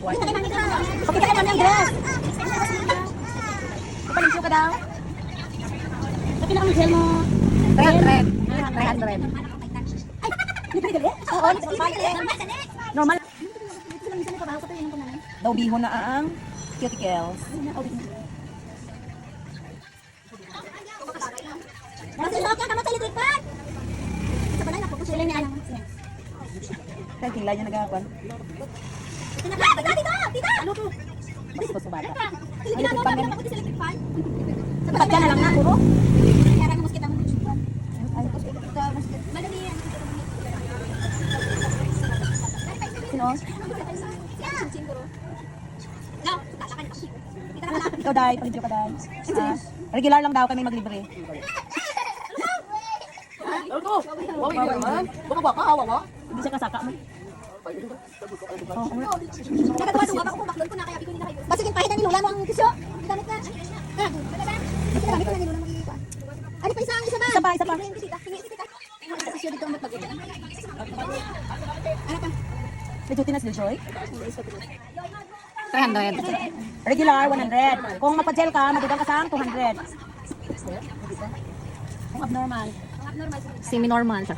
Okay, kaya namin ang dress. Kapalinsyo ka daw. Sa pinaka-gel mo. 300. Oo, normal. Daw bihon na ang cuticles. Kaya tingla niya nagkakakuan. Basta sa bata. Ba't ka na lang na, puro? Sino? Ikaw, Day. Pag-video ka, Day. Regular lang daw kami maglibre. Hindi siya kasaka mo. Basta pahitan ni Lola mo ang tisyo. Damit na. Damit na ni Lola mo. Ano pa isa ba? Isa pa. Tisyo dito ang magpagod. Ano pa? May duty na si Joy? 300. Regular, 100. Kung magpa-gel ka, madugang ka sa 200. Kung abnormal. Semi-normal siya.